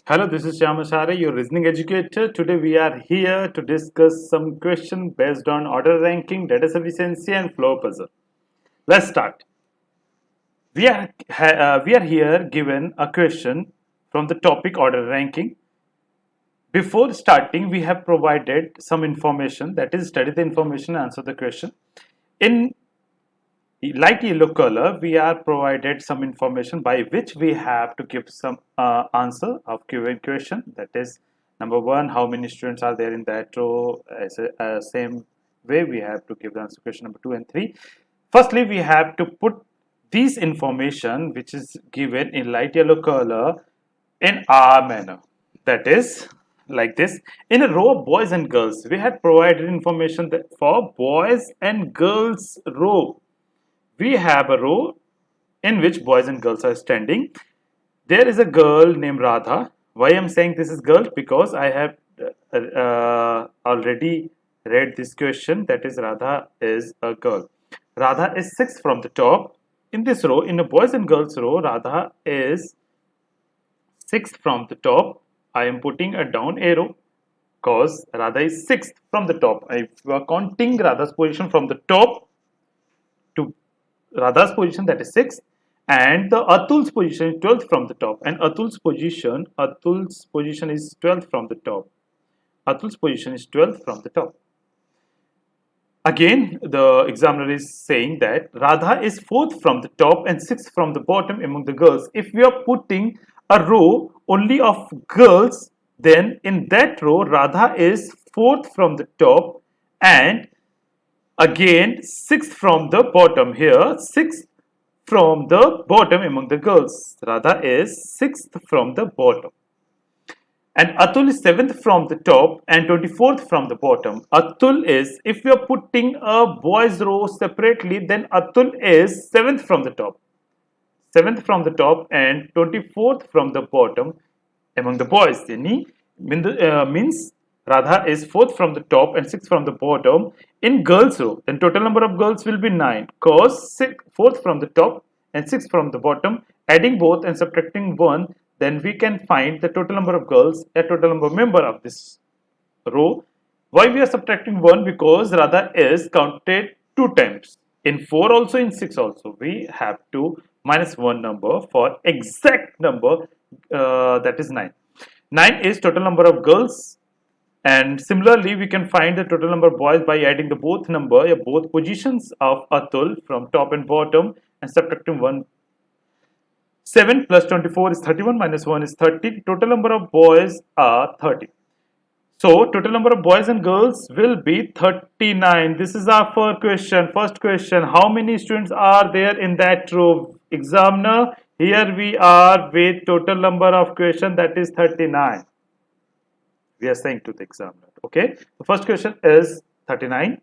Hello, this is Shyam, your reasoning educator. Today we are here to discuss some question based on order ranking, data sufficiency, and flow puzzle. Let's start. We are here given a question from the topic order ranking. Before starting, we have provided some information, that is, study the information, answer the question. In light yellow color, we are provided some information by which we have to give some answer of given question. That is, number one, how many students are there in that row? As same way, we have to give the answer question number two and three. Firstly, we have to put this information which is given in light yellow color in our manner. That is like this. In a row of boys and girls, we had provided information that for boys and girls row, we have a row in which boys and girls are standing. There is a girl named Radha. Why I'm saying this is girl? Because I have already read this question. That is, Radha is a girl. Radha is sixth from the top. In this row, in a boys and girls row, Radha is sixth from the top. I am putting a down arrow because Radha is sixth from the top. If you are counting Radha's position from the top to Radha's position, that is sixth, and the Atul's position is 12th from the top, and Atul's position is 12th from the top. Atul's position is 12th from the top. Again, the examiner is saying that Radha is 4th from the top and 6th from the bottom among the girls. If we are putting a row only of girls, then in that row Radha is 4th from the top and again 6th from the bottom. Here 6th from the bottom among the girls. Radha is 6th from the bottom. And Atul is 7th from the top and 24th from the bottom. Atul is, if we are putting a boys row separately, then Atul is 7th from the top. 7th from the top and 24th from the bottom among the boys. Means Radha is 4th from the top and 6th from the bottom in girls row. Then total number of girls will be 9 because 4th from the top and 6th from the bottom, adding both and subtracting 1, then we can find the total number of girls, a total number of member of this row. Why we are subtracting 1? Because Radha is counted 2 times. In 4 also, in 6 also. We have to minus 1 number for exact number, that is 9. 9 is total number of girls, and similarly we can find the total number of boys by adding the both positions of Atul from top and bottom and subtracting 1. 7 plus 24 is 31 minus 1 is 30. Total number of boys are 30. So total number of boys and girls will be 39. This is our first question. First question, how many students are there in that row? Examiner, here we are with total number of question, that is 39. We are saying to the examiner. Okay. The first question is 39.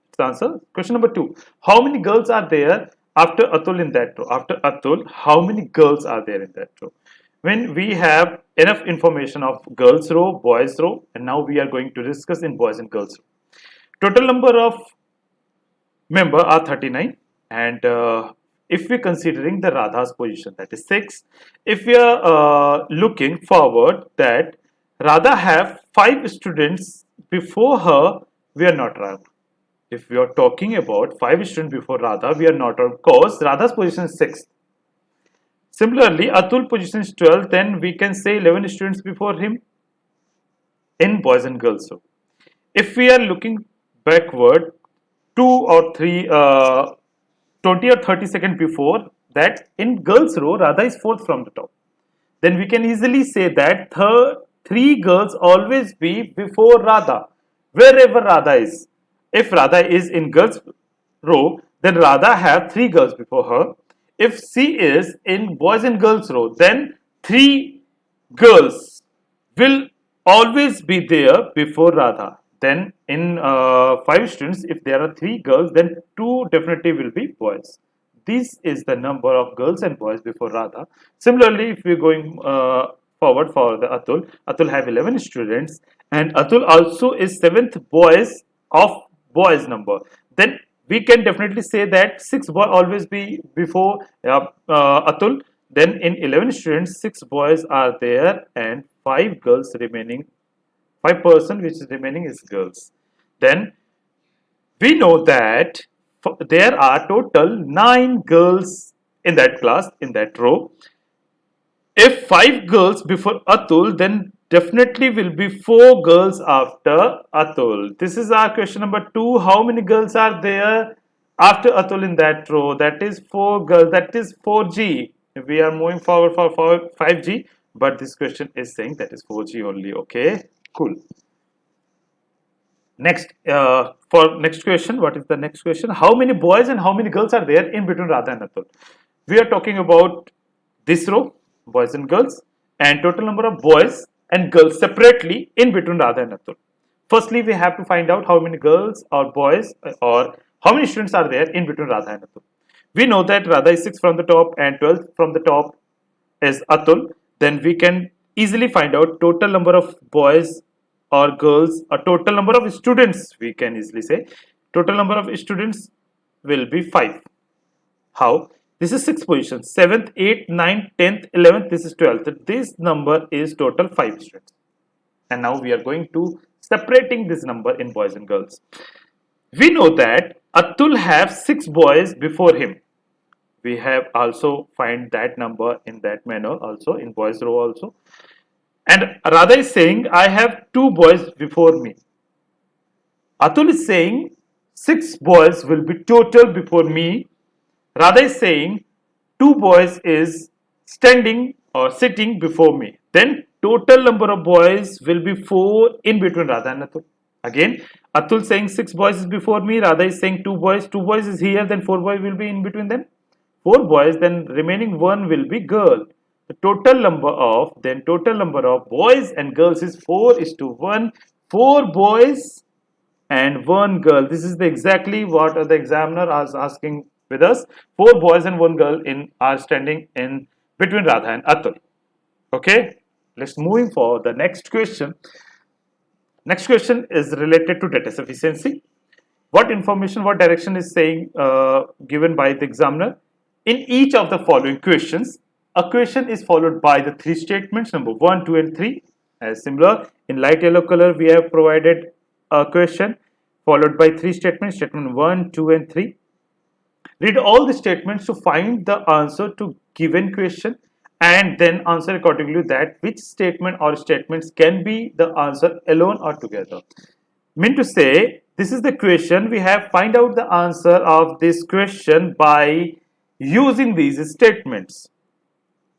It's the answer. Question number 2. How many girls are there after Atul in that row? After Atul, how many girls are there in that row? When we have enough information of girls row, boys row, and now we are going to discuss in boys and girls row. Total number of member are 39, and if we're considering the Radha's position, that is 6. If we are looking forward that Radha have 5 students before her, we are not wrong. If we are talking about 5 students before Radha, we are not wrong because Radha's position is 6th. Similarly, Atul position is 12th, then we can say 11 students before him in boys and girls row. If we are looking backward 2 or 3, 20 or 30 seconds before that, in girls row, Radha is 4th from the top. Then we can easily say that 3 girls always be before Radha, wherever Radha is. If Radha is in girls row, then Radha have 3 girls before her. If she is in boys and girls row, then 3 girls will always be there before Radha. Then in 5 students, if there are 3 girls, then 2 definitely will be boys. This is the number of girls and boys before Radha. Similarly, if we're going forward for the Atul have 11 students, and Atul also is 7th boys of boys number. Then we can definitely say that 6 boy always be before Atul. Then in 11 students, 6 boys are there and 5 girls remaining. 5% which is remaining is girls. Then we know that there are total 9 girls in that class, in that row. If 5 girls before Atul, then definitely will be 4 girls after Atul. This is our question number 2. How many girls are there after Atul in that row? That is 4 girls. That is 4G. We are moving forward for 5G, but this question is saying that is 4G only. Okay, cool. Next, for next question, what is the next question? How many boys and how many girls are there in between Radha and Atul? We are talking about this row, boys and girls, and total number of boys and girls separately in between Radha and Atul. Firstly, we have to find out how many girls or boys or how many students are there in between Radha and Atul. We know that Radha is 6 from the top and 12 from the top is Atul. Then we can easily find out total number of boys or girls, a total number of students, we can easily say. Total number of students will be 5. How? This is 6 positions. 7th, 8th, 9th, 10th, 11th, this is 12th. This number is total 5 students. And now we are going to separating this number in boys and girls. We know that Atul have 6 boys before him. We have also find that number in that manner also in boys row also. And Radha is saying, I have 2 boys before me. Atul is saying, 6 boys will be total before me. Radha is saying, 2 boys is standing or sitting before me. Then total number of boys will be 4 in between Radha and Atul. Again, Atul saying 6 boys is before me. Radha is saying 2 boys. 2 boys is here. Then 4 boys will be in between them. 4 boys. Then remaining 1 will be girl. The total number of boys and girls is 4 is to 1. 4 boys and 1 girl. This is the exactly what the examiner is asking with us. 4 boys and 1 girl are standing in between Radha and Atul. Okay, let's moving for the next question. Next question is related to data sufficiency. What information, what direction is saying given by the examiner? In each of the following questions, a question is followed by the 3 statements, number 1, 2 and 3. As similar, in light yellow color, we have provided a question followed by 3 statements, statement 1, 2 and 3. Read all the statements to find the answer to given question and then answer accordingly that which statement or statements can be the answer alone or together. Mean to say, this is the question. We have find out the answer of this question by using these statements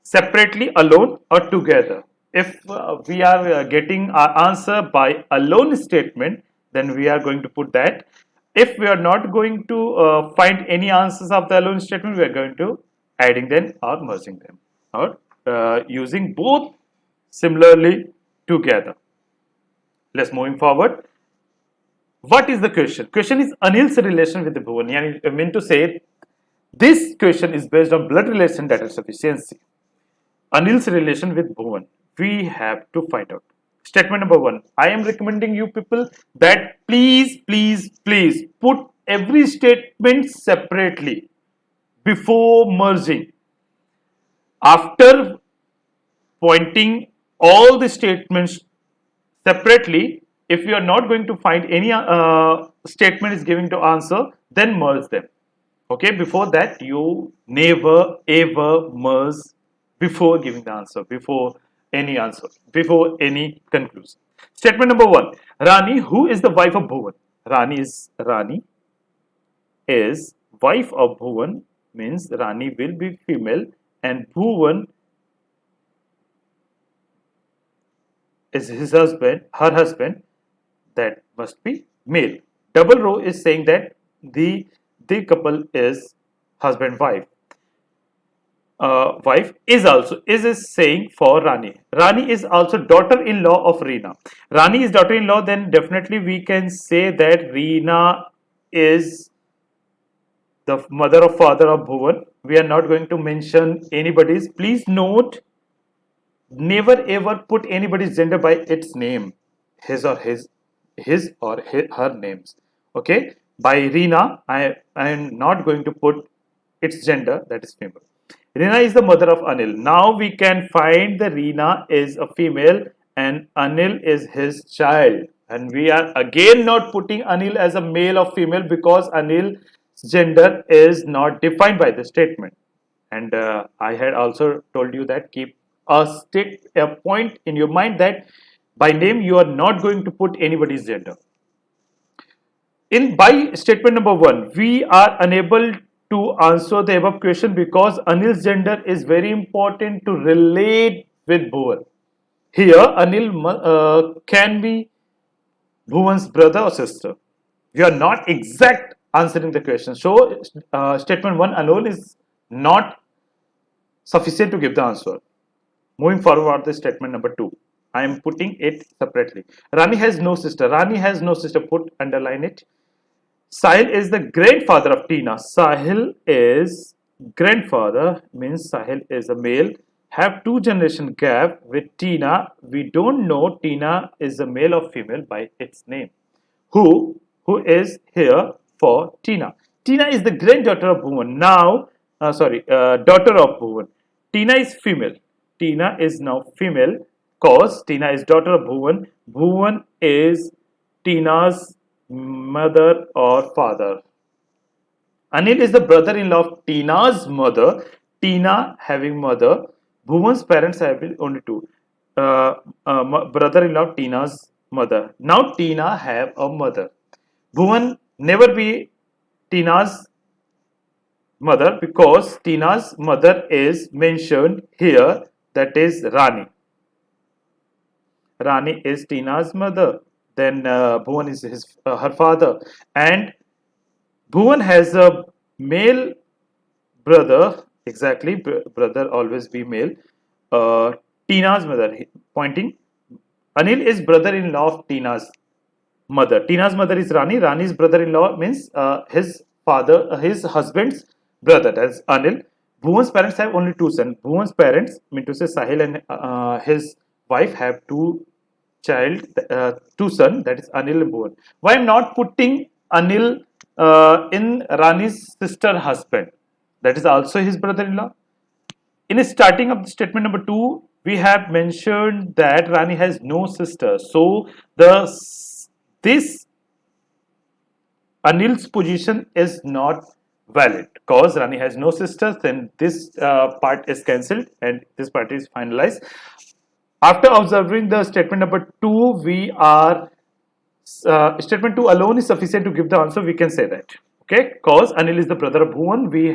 separately, alone or together. If we are getting our answer by alone statement, then we are going to put that. If we are not going to find any answers of the alone statement, we are going to adding them or merging them or using both similarly together. Let's moving forward. What is the question? Question is Anil's relation with the Bhuvan. I mean to say, this question is based on blood relation data sufficiency. Anil's relation with Bhuvan. We have to find out. Statement number 1. I am recommending you people that please put every statement separately before merging. After pointing all the statements separately, if you are not going to find any statement is giving to answer, then merge them. Okay, before that you never ever merge before giving the answer, before any conclusion. Statement number 1. Rani, who is the wife of Bhuvan? Rani is wife of Bhuvan, means Rani will be female and Bhuvan is his husband, her husband, that must be male. Double row is saying that the couple is husband wife. Wife is also is saying for Rani. Rani is also daughter-in-law of Reena. Rani is daughter-in-law, then definitely we can say that Reena is the mother or father of Bhuvan. We are not going to mention anybody's. Please note, never ever put anybody's gender by its name, his or her names. Okay, by Reena, I am not going to put its gender, that is female. Reena is the mother of Anil. Now we can find the Reena is a female and Anil is his child. And we are again not putting Anil as a male or female because Anil's gender is not defined by the statement. And I had also told you that keep a point in your mind that by name you are not going to put anybody's gender. In by statement number one, we are unable to answer the above question because Anil's gender is very important to relate with Bhuvan. Here, Anil can be Bhuvan's brother or sister. We are not exact answering the question. So, statement one alone is not sufficient to give the answer. Moving forward, the statement number two. I am putting it separately. Rani has no sister. Rani has no sister. Put underline it. Sahil is the grandfather of Tina. Sahil is grandfather means Sahil is a male. Have 2 generation gap with Tina. We don't know Tina is a male or female by its name. Who is here for Tina? Tina is the granddaughter of Bhuvan. Now, daughter of Bhuvan. Tina is female. Tina is now female cause Tina is daughter of Bhuvan. Bhuvan is Tina's mother or father. Anil is the brother-in-law of Tina's mother. Tina having mother. Bhuvan's parents have been only two. Brother-in-law Tina's mother. Now Tina have a mother. Bhuvan never be Tina's mother because Tina's mother is mentioned here, that is Rani. Rani is Tina's mother. Then Bhuvan is her father. And Bhuvan has a male brother, exactly, brother always be male. Tina's mother, pointing. Anil is brother-in-law of Tina's mother. Tina's mother is Rani. Rani's brother-in-law means his father, his husband's brother, that's Anil. Bhuvan's parents have only 2 sons. Bhuvan's parents, mean to say Sahil and his wife have 2 sons, that is Anil and Bhuvan. Why I'm not putting Anil in Rani's sister husband? That is also his brother-in-law. In the starting of the statement number 2, we have mentioned that Rani has no sister. So this Anil's position is not valid because Rani has no sisters. Then this part is cancelled and this part is finalized. After observing the statement number 2, we are statement 2 alone is sufficient to give the answer. We can say that, okay, because Anil is the brother of Bhuvan. We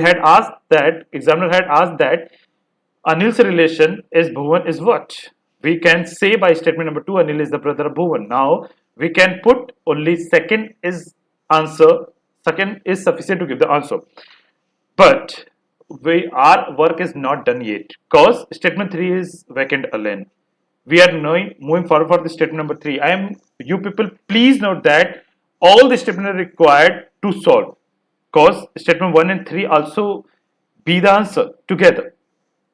had asked that, examiner had asked that Anil's relation is Bhuvan is what? We can say by statement number 2 Anil is the brother of Bhuvan. Now we can put only second is answer. Second is sufficient to give the answer. But our work is not done yet because statement 3 is vacant alone. We are moving forward for the statement number 3. You people please note that all the statements are required to solve because statement 1 and 3 also be the answer together.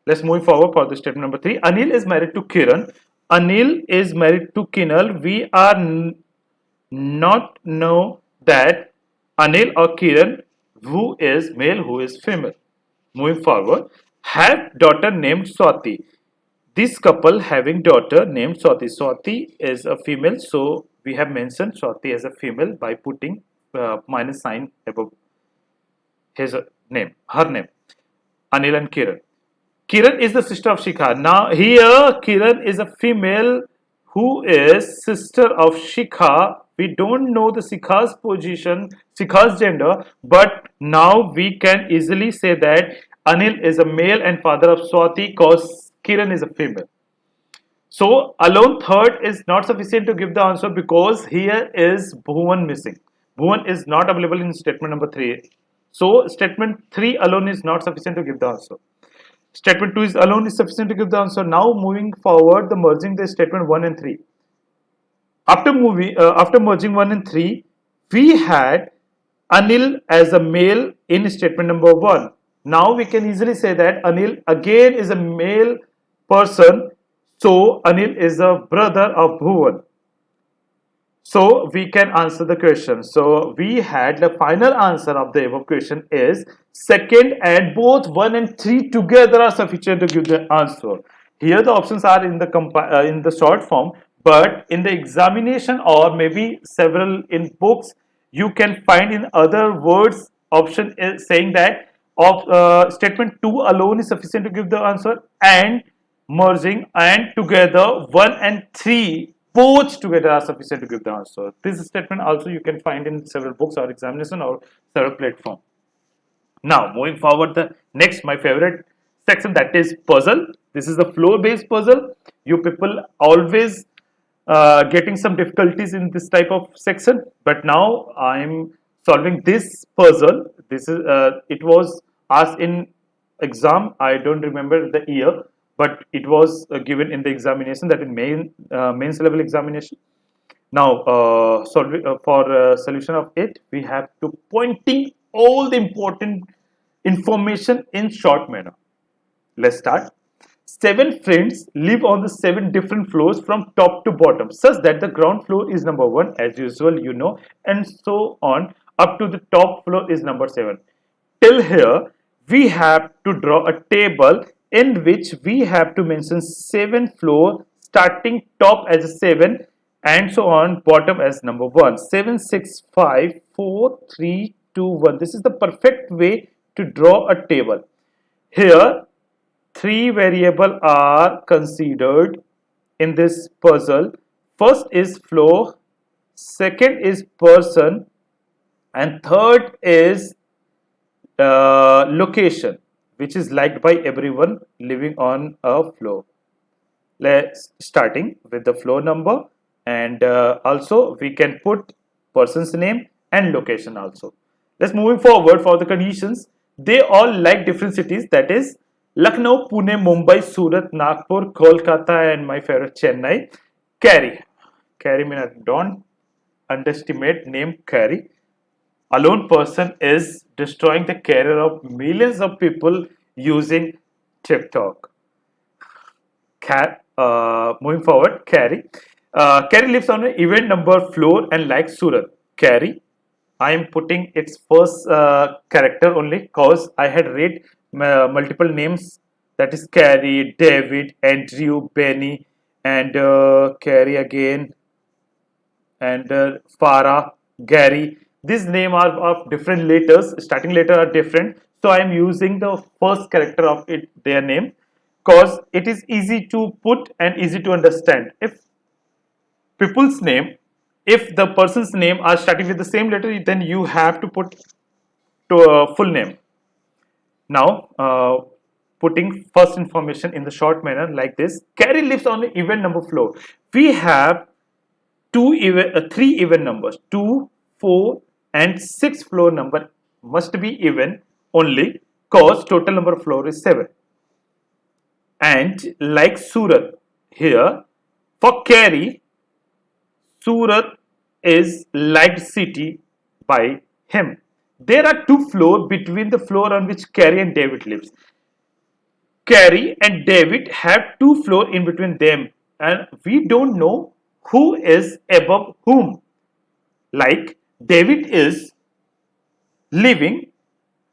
Let's move forward for the statement number 3. Anil is married to Kiran. Anil is married to Kinal. We are not know that Anil or Kiran who is male, who is female. Moving forward, have daughter named Swati. This couple having daughter named Swati. Swati is a female, so we have mentioned Swati as a female by putting minus sign above his name, her name. Anil and Kiran. Kiran is the sister of Shikha. Now here Kiran is a female who is sister of Shikha. We don't know the Shikha's position, Shikha's gender, but now we can easily say that Anil is a male and father of Swati because Kiran is a female. So alone third is not sufficient to give the answer because here is Bhuvan missing. Bhuvan is not available in statement number 3. So statement 3 alone is not sufficient to give the answer. Statement 2 is alone is sufficient to give the answer. Now moving forward, the merging the statement 1 and 3. After merging 1 and 3, we had Anil as a male in statement number 1. Now we can easily say that Anil again is a male person. So Anil is a brother of Bhuvan. So we can answer the question. So we had the final answer of the above question is second, and both 1 and 3 together are sufficient to give the answer. Here the options are in the in the short form, but in the examination or maybe several in books, you can find in other words option is saying that of statement 2 alone is sufficient to give the answer, and merging and together 1 and 3 both together are sufficient to give the answer. This statement also you can find in several books or examination or several platforms. Now, moving forward, the next, my favorite section, that is puzzle. This is the floor-based puzzle. You people always getting some difficulties in this type of section, but now I'm solving this puzzle. This is it was asked in exam. I don't remember the year, but it was given in the examination, that in mains level examination. Now, for solution of it, we have to pointing all the important information in short manner. Let's start. Seven friends live on the seven different floors from top to bottom, such that the ground floor is number one, as usual, you know, and so on up to the top floor is number seven. Till here, we have to draw a table in which we have to mention seven floor, starting top as a seven and so on bottom as number one. 7, 6, 5, 4, 3, 2, 1. This is the perfect way to draw a table. Here, three variables are considered in this puzzle. First is floor, second is person, and third is location, which is liked by everyone living on a floor. Let's starting with the floor number, and also we can put person's name and location also. Let's moving forward for the conditions. They all like different cities, that is Lucknow, Pune, Mumbai, Surat, Nagpur, Kolkata, and my favorite Chennai. Carry. Carry means don't underestimate name Carry. A lone person is destroying the career of millions of people using TikTok. Moving forward, Carrie. Carrie lives on an event number floor and likes Surat. Carrie. I am putting its first character only because I had read multiple names, that is Carrie, David, Andrew, Benny, and Carrie again, and Farah, Gary. These names are of different letters. Starting letter are different. So I am using the first character of it, their name, because it is easy to put and easy to understand. If people's name, if the person's name are starting with the same letter, then you have to put to a full name. Now, putting first information in the short manner like this. Carrie lives on the even number floor. We have three even numbers, 2, 4, and 6 floor number must be even only, cause total number of floor is 7. And like Surat, here for Carrie, Surat is liked city by him. There are 2 floors between the floor on which Carrie and David lives. Carrie and David have 2 floors in between them, and we don't know who is above whom. Like David is living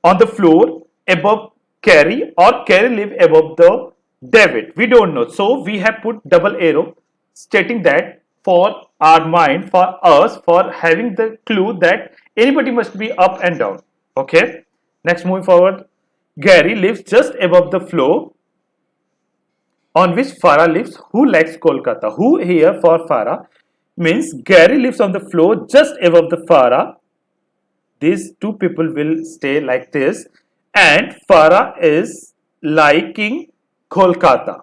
on the floor above Carrie, or Carrie live above the David. We don't know. So we have put double arrow stating that for our mind, for us, for having the clue that anybody must be up and down. Okay. Next, moving forward. Gary lives just above the floor on which Farah lives, who likes Kolkata. Who here for Farah means Gary lives on the floor just above the Farah. These 2 people will stay like this, and Farah is liking Kolkata.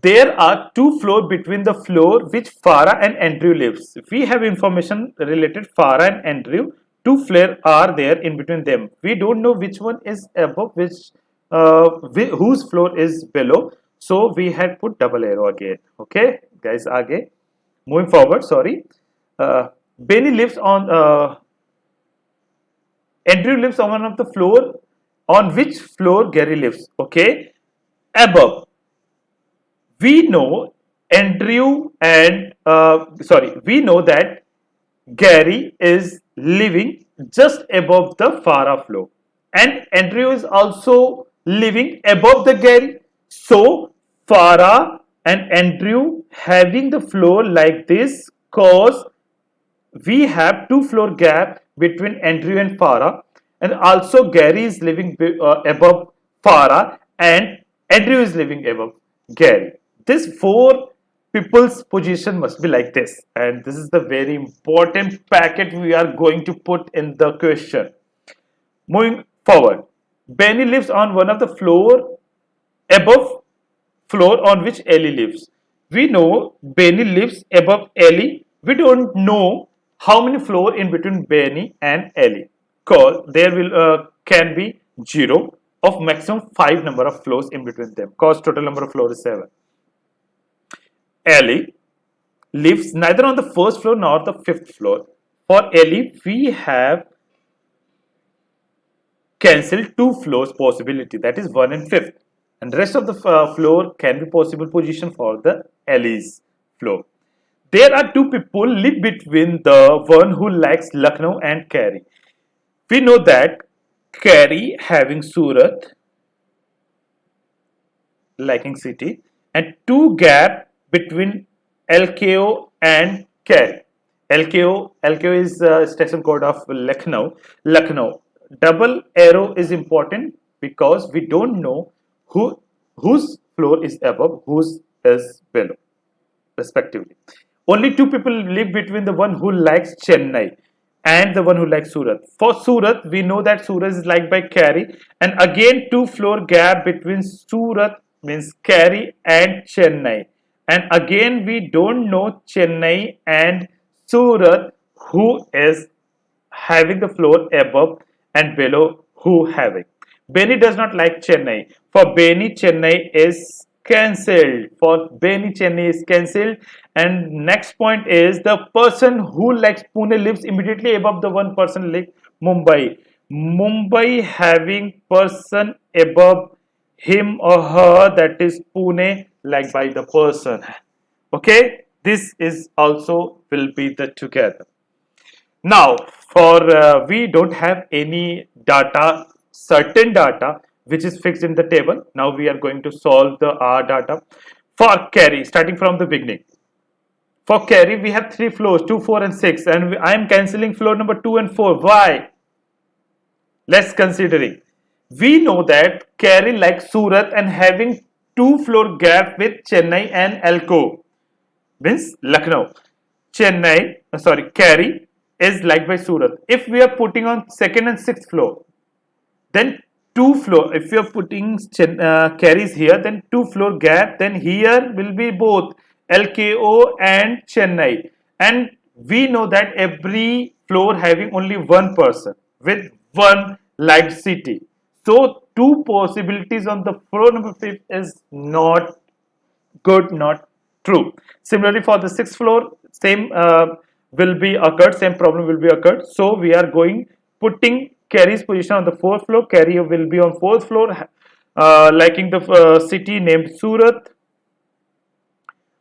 There are 2 floors between the floor which Farah and Andrew lives. We have information related Farah and Andrew. 2 floors are there in between them. We don't know which one is above, whose floor is below. So we had put double arrow again. Okay, guys, again. Moving forward, sorry. Benny lives on, Andrew lives on one of the floor on which floor Gary lives. Okay, above. We know Andrew and we know that Gary is living just above the Farah floor, and Andrew is also living above the Gary. So Farah and Andrew having the floor like this cause we have two floor gap between Andrew and Farah, and also Gary is living above Farah, and Andrew is living above Gary. This four people's position must be like this, and this is the very important packet we are going to put in the question. Moving forward, Benny lives on one of the floor above floor on which Ellie lives. We know Benny lives above Ellie. We don't know how many floors in between Benny and Ellie. Cause there will can be zero of maximum five number of floors in between them. Cause total number of floors is 7. Ellie lives neither on the first floor nor the fifth floor. For Ellie, we have cancel two floors possibility, that is 1 and 5th, and the rest of the floor can be possible position for the Ellie's floor. There are two people live between the one who likes Lucknow and Kerry. We know that Kerry having Surat liking city, and two gap between LKO and Kerry. LKO is station code of Lucknow. Double arrow is important because we don't know whose floor is above, whose is below, respectively. Only two people live between the one who likes Chennai and the one who likes Surat. For Surat, we know that Surat is liked by Kerry, and again two floor gap between Surat means Kerry and Chennai. And again we don't know Chennai and Surat who is having the floor above and below who having. Benny does not like Chennai. For Benny, Chennai is cancelled. For Benny, Chennai is cancelled. And next point is the person who likes Pune lives immediately above the one person like Mumbai. Mumbai having person above him or her, that is Pune, like by the person. Okay, this is also will be the together. Now, for we don't have any data, certain data which is fixed in the table. Now we are going to solve the R data for Kerry, starting from the beginning. For Kerry, we have three floors, 2, 4, and 6, and I am cancelling floor number 2 and 4. Why? Let's considering. We know that Kerry likes Surat and having two floor gap with Chennai and Elko, means Lucknow. Kerry is liked by Surat. If we are putting on second and sixth floor, then two floor. If you are putting Kerry's here, then two floor gap. Then here will be both LKO and Chennai. And we know that every floor having only one person with one light city. So two possibilities on the floor number 5 is not good, not true. Similarly, for the sixth floor, same will be occurred, same problem will be occurred. So we are going putting Kerry's position on the fourth floor. Kerry will be on fourth floor, liking the city named Surat.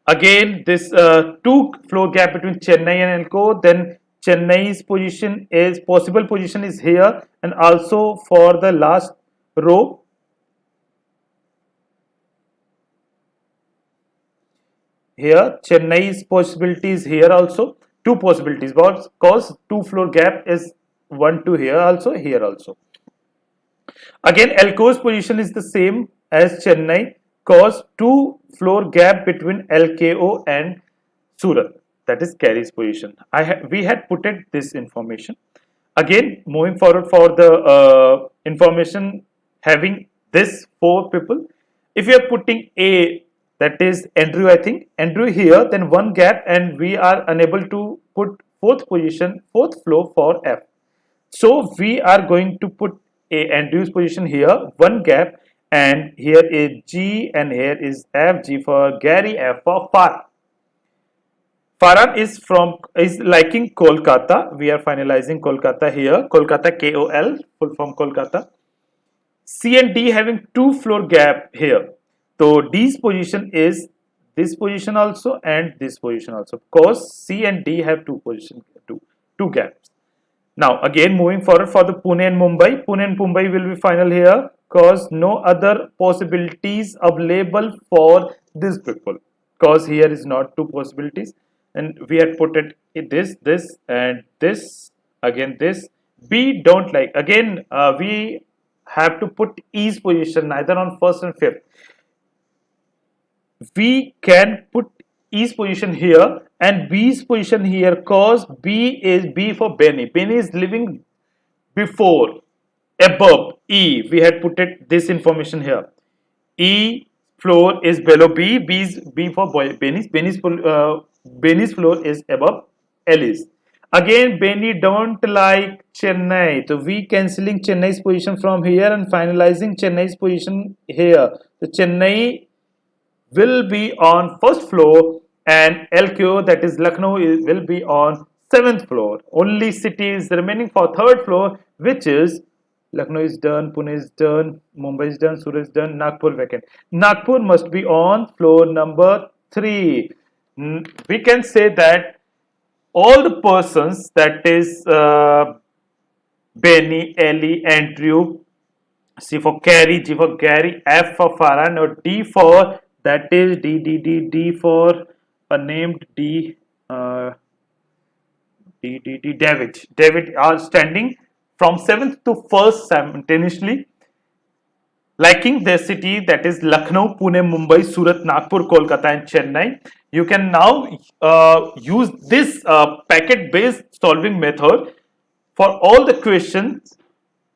Again, this two floor gap between Chennai and Elko. Then Chennai's position is possible position is here, and also for the last row. Here, Chennai's possibility is here also. Two possibilities because two floor gap is 1 to here also. Again, Elko's position is the same as Chennai cause two floor gap between LKO and Surat. That is Kerry's position. We had put it this information. Again, moving forward for the information having this four people. If you are putting A, that is Andrew, I think Andrew here, then one gap, and we are unable to put fourth floor for F. So we are going to put a Andrew's position here, one gap, and here is G, and here is F. G for Gary, F for Farhan. Farhan is liking Kolkata. We are finalizing Kolkata here. Kolkata, KOL, full form Kolkata. C and D having two floor gap here. So D's position is this position also and this position also, because C and D have two position, two gaps. Now again moving forward for the Pune and Mumbai. Pune and Mumbai will be final here because no other possibilities available for this people, because here is not two possibilities, and we had put it in this and this, again this. B don't like, again we have to put E's position neither on first and fifth. We can put E's position here and B's position here, cause B is B for Benny. Benny is living before, above E. We had put it this information here. E floor is below B. B's B for Benny's. Benny's floor is above Ellie's. Again, Benny don't like Chennai. So we cancelling Chennai's position from here and finalizing Chennai's position here. So Chennai will be on first floor and LQ, that is Lucknow, will be on seventh floor. Only city is remaining for third floor, which is Lucknow is done, Pune is done, Mumbai is done, Surat is done, Nagpur vacant. Nagpur must be on floor number 3. We can say that all the persons, that is Benny, Ellie, Andrew, C for Carrie, G for Gary, F for Farhan, or D for, that is D for a named David. David are standing from 7th to 1st simultaneously, liking their city, that is Lucknow, Pune, Mumbai, Surat, Nagpur, Kolkata, and Chennai. You can now use this packet based solving method for all the questions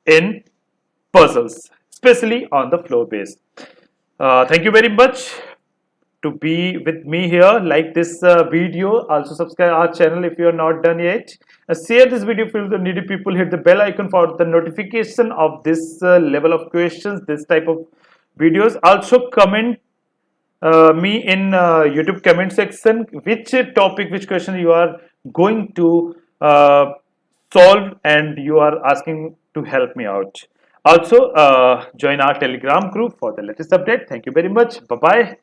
in puzzles, especially on the floor based. Thank you very much to be with me here. Like this video, also subscribe our channel if you are not done yet. Share this video for the needy people. Hit the bell icon for the notification of this level of questions, this type of videos. Also comment me in YouTube comment section which topic, which question you are going to solve and you are asking to help me out. Also join our Telegram group for the latest update. Thank you very much. Bye bye.